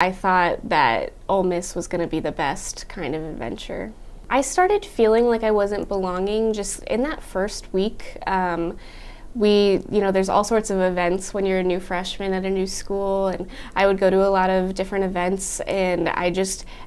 I thought that Ole Miss was going to be the best kind of adventure. I started feeling like I wasn't belonging just in that first week. There's all sorts of events when you're a new freshman at a new school, and I would go to a lot of different events, and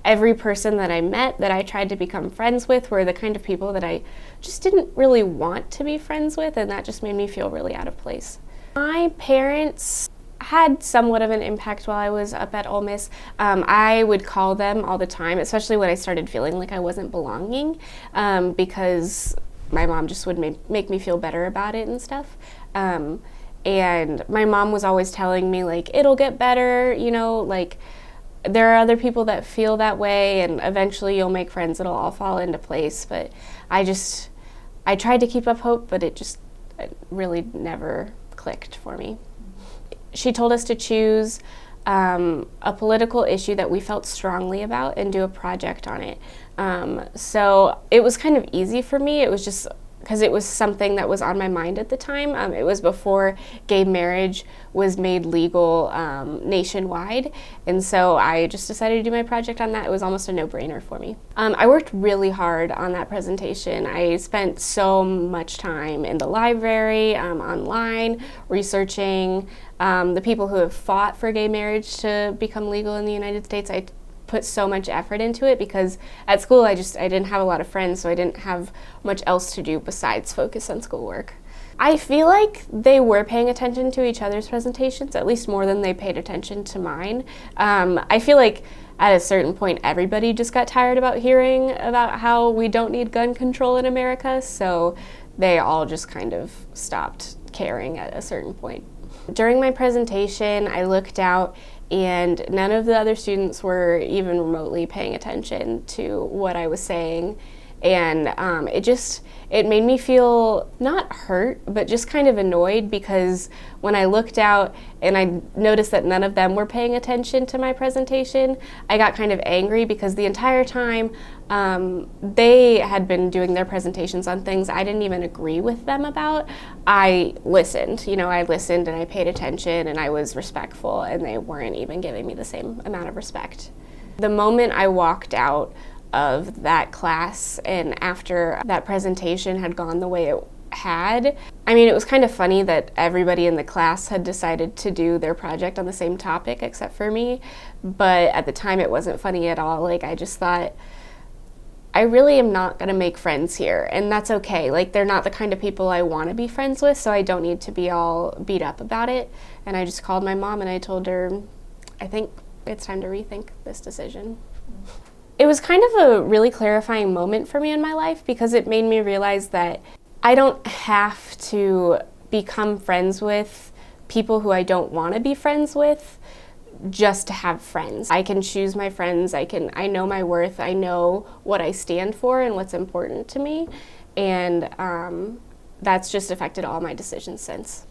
every person that I met that I tried to become friends with were the kind of people that I just didn't really want to be friends with, and that just made me feel really out of place. My parents had somewhat of an impact while I was up at Ole Miss. I would call them all the time, especially when I started feeling like I wasn't belonging, because my mom just would make me feel better about it and stuff. And my mom was always telling me, like, it'll get better, like, there are other people that feel that way, and eventually you'll make friends, it'll all fall into place. But I tried to keep up hope, but it really never clicked for me. She told us to choose a political issue that we felt strongly about and do a project on it. So it was kind of easy for me. It was just because it was something that was on my mind at the time. It was before gay marriage was made legal nationwide, and so I just decided to do my project on that. It was almost a no-brainer for me. I worked really hard on that presentation. I spent so much time in the library, online, researching the people who have fought for gay marriage to become legal in the United States. I put so much effort into it because at school I didn't have a lot of friends, so I didn't have much else to do besides focus on schoolwork. I feel like they were paying attention to each other's presentations, at least more than they paid attention to mine. I feel like at a certain point everybody just got tired about hearing about how we don't need gun control in America, so they all just kind of stopped caring at a certain point. During my presentation, I looked out and none of the other students were even remotely paying attention to what I was saying. And it made me feel not hurt, but just kind of annoyed, because when I looked out and I noticed that none of them were paying attention to my presentation, I got kind of angry because the entire time they had been doing their presentations on things I didn't even agree with them about. I listened, and I paid attention and I was respectful, and they weren't even giving me the same amount of respect. The moment I walked out of that class and after that presentation had gone the way it had, it was kind of funny that everybody in the class had decided to do their project on the same topic except for me, but at the time it wasn't funny at all. Like, I just thought, I really am not going to make friends here, and that's okay. Like, they're not the kind of people I want to be friends with, so I don't need to be all beat up about it. And I just called my mom and I told her, I think it's time to rethink this decision. It was kind of a really clarifying moment for me in my life, because it made me realize that I don't have to become friends with people who I don't want to be friends with just to have friends. I can choose my friends, I know my worth, I know what I stand for and what's important to me, and that's just affected all my decisions since.